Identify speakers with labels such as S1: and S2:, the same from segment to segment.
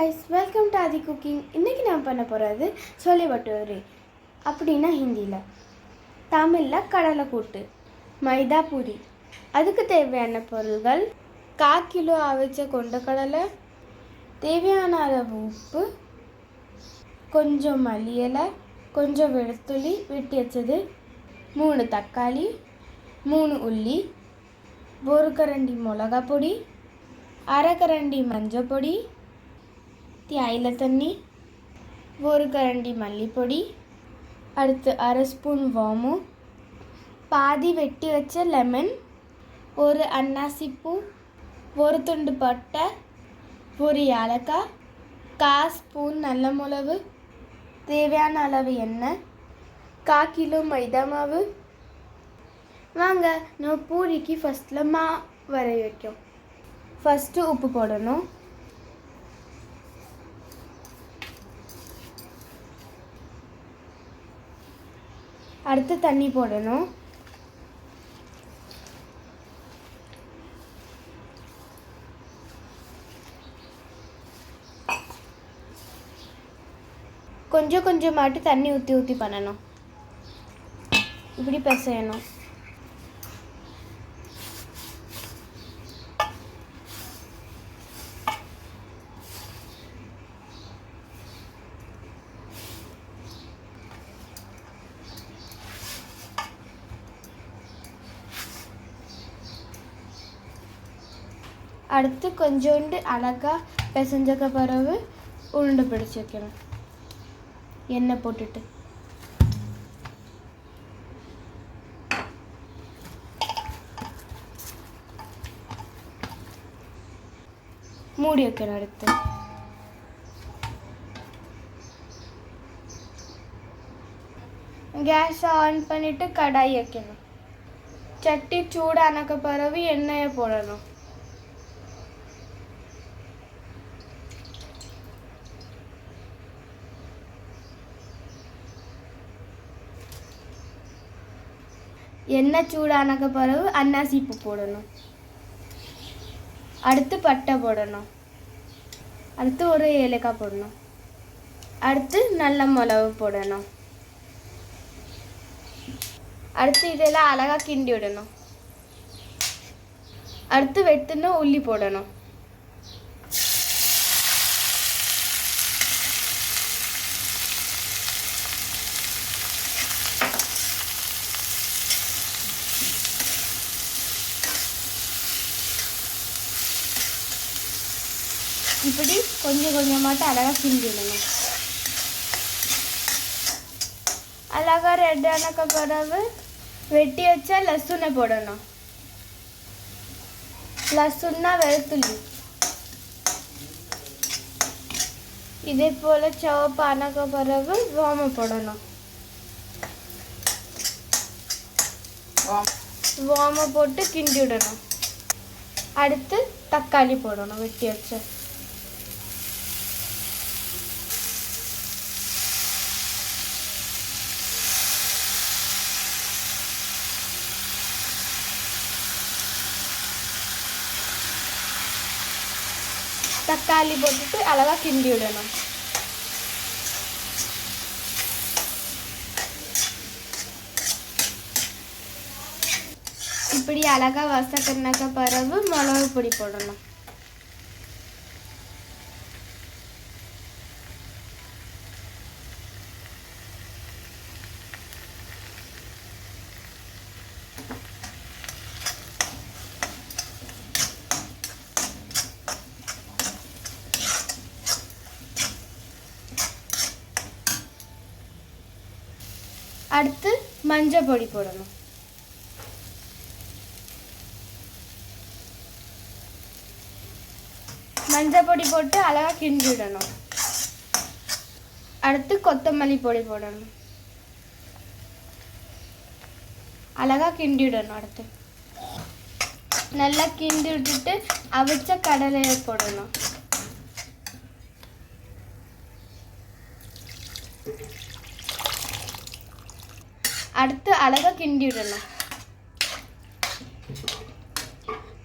S1: guys, welcome to Adi Cooking. இன்னைக்கு நான் பண்ண போறது छोले भटूरे அப்படினா ஹிந்தில. தமிழ்ல கடலை கூட்டு, மைதா பூரி. அதுக்கு தேவையான பொருட்கள்: 1/4 கிலோ அவிச்ச கொண்டக்கடலை, தேவையான அளவு உப்பு, கொஞ்சம் மல்லி இலை, கொஞ்சம் வெளுத்துள்ளி வெட்டி வச்சது, 3 தக்காளி, 3 உள்ளி, 1 கரண்டி மிளகாய் பொடி, 1/2 கரண்டி மஞ்சள் பொடி, தேயிலை தண்ணி, 1 கரண்டி மல்லிப்பொடி, அடுத்து 1/2 ஸ்பூன் வாமு, பாதி வெட்டி வச்ச லெமன், 1 அன்னாசி பூ, 1 துண்டு பட்டை, 1 ஏலக்காய், 1/4 ஸ்பூன் நல்ல மிளகு, தேவையான அளவு எண்ணெய், 1/4 கிலோ மைதா மாவு. வாங்க நம்ம பூரிக்கு ஃபஸ்ட்டில் வரைய வைக்கும். ஃபஸ்ட்டு உப்பு போடணும். அடுத்து தண்ணி போடணும். கொஞ்சம் கொஞ்சமாட்டு தண்ணி ஊற்றி பண்ணணும். இப்படி பிசையணும். அடுத்து கொஞ்சோண்டு அழகாக பிசைஞ்சக்க பிறகு உருண்டை பிடிச்சி வைக்கணும். எண்ணெய் போட்டுட்டு மூடி வைக்கணும். அடுத்து கேஸ் ஆன் பண்ணிட்டு கடாய் வைக்கணும். சட்டி சூடானக்க பிறகு எண்ணெயை போடணும். எண்ணெய் சூடானக்க பிறகு அன்னாசி பூ போடணும். அடுத்து பட்டை போடணும். அடுத்து 1 ஏலக்காய் போடணும். அடுத்து நல்ல மிளகு போடணும். அடுத்து இதெல்லாம் அழகாக கிண்டி விடணும். அடுத்து வெட்டுன உள்ளி போடணும். இப்படி கொஞ்சம் கொஞ்சமாட்டு அழகாக கிண்டிடணும். அழகாக ரெட்டானக்க பிறகு வெட்டி வச்சா லசுனை போடணும். லசுன்னா வெளுத்துள்ளி. இதே போல் சிவப்பானக்க பிறகு வாம போடணும். வாம போட்டு கிண்டி விடணும். அடுத்து தக்காளி போடணும் வெட்டி வச்சு. தக்காளி போட்டுட்டு அழகாக கிண்டி விடணும். இப்படி அழகாக வசக்கினாக்க பிறகு மிளகு பொடி போடணும். அடுத்து மஞ்சள் பொடி போடணும். மஞ்சள் பொடி போட்டு அழகாக கிண்டி விடணும். அடுத்து கொத்தமல்லி பொடி போடணும். அழகாக கிண்டி விடணும். அடுத்து நல்லா கிண்டி விட்டுட்டு அவிச்ச கடலையை போடணும். அடுத்து அழகாக கிண்டி விடணும்.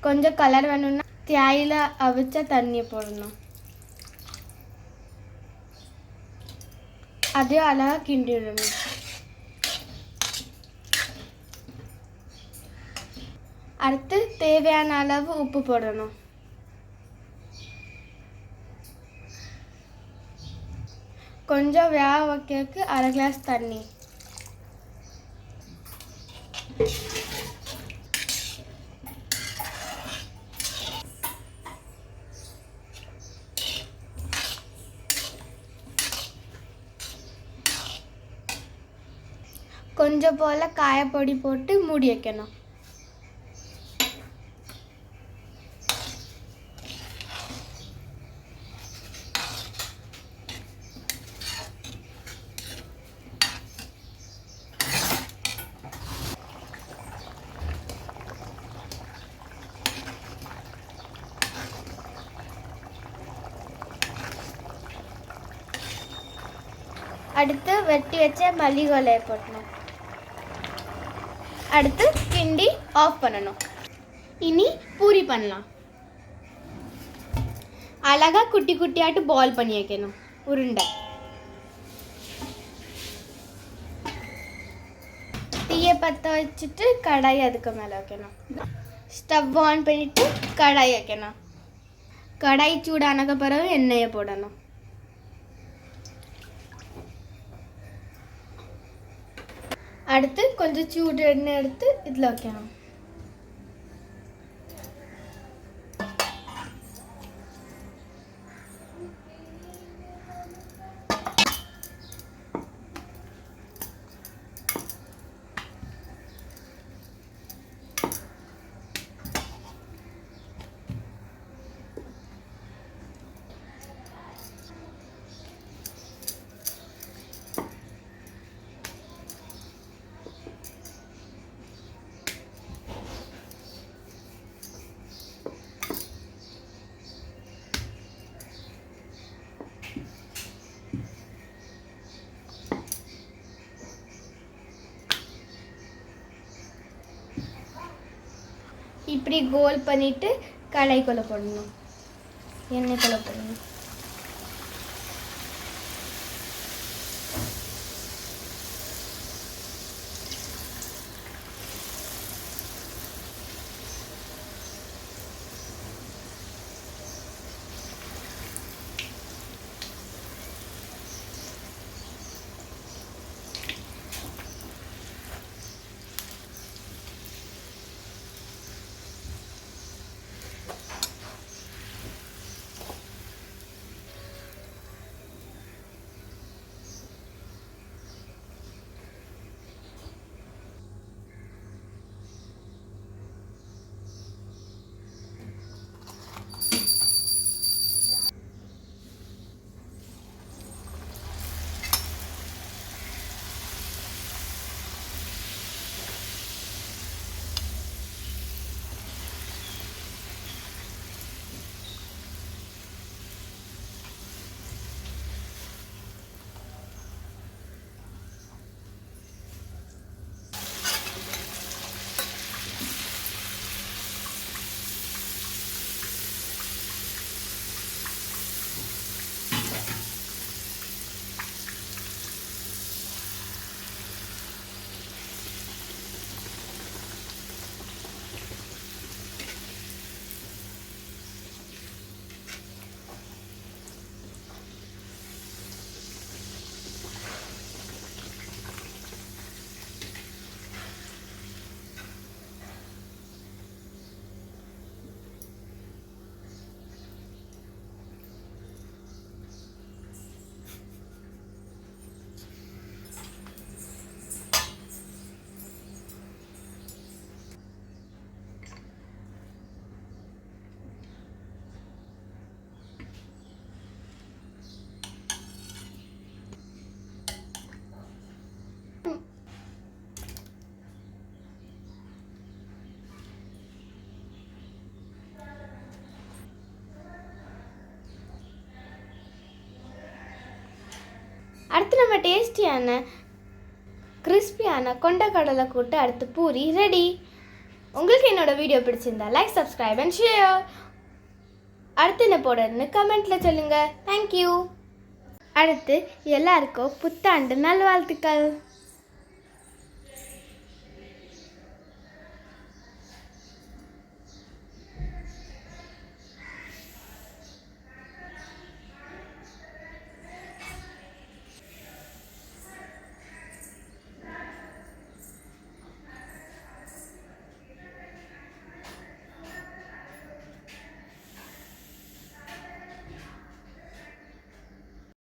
S1: கொஞ்சம் கலர் வேணும்னா தேயிலை அவிச்ச தண்ணியை போடணும். அதையும் அழகாக கிண்டிடணும். அடுத்து தேவையான அளவு உப்பு போடணும். கொஞ்சம் வேக வைக்கிறதுக்கு அரை கிளாஸ் தண்ணி. கொஞ்சம் போல் காயப்பொடி போட்டு மூடி வைக்கணும். அடுத்து வெட்டி வச்ச மல்லிகொலையை போடணும். அடுத்து கிண்டி ஆஃப் பண்ணணும். இனி பூரி பண்ணலாம். அழகா குட்டி குட்டியாட்டு பால் பண்ணி வைக்கணும் உருண்டை. தீயை பற்ற வச்சுட்டு கடாய் அதுக்கு மேலே வைக்கணும். ஸ்டவ் ஆன் பண்ணிட்டு கடாய் வைக்கணும். கடாய் சூடானக்கு பிறகு எண்ணெயை போடணும். அடுத்து கொஞ்சம் சூடு எண்ணெய் எடுத்து இதில் வைக்கணும். இப்படி கோல் பண்ணிட்டு கடாய்க்குள்ள போடணும். எண்ணெய்க்குள்ள போடணும். அடுத்து நம்ம டேஸ்டியான கிறிஸ்பியான கொண்டக்கடலை கூட்டு அடுத்து பூரி ரெடி. உங்களுக்கு என்னோட வீடியோ பிடிச்சிருந்தா லைக், சப்ஸ்கிரைப் அண்ட் ஷேர். அடுத்து என்ன போடுறதுன்னு கமெண்ட்டில் சொல்லுங்கள். தேங்க்யூ. அடுத்து எல்லாருக்கும் புத்தாண்டு நல்வாழ்த்துக்கள்.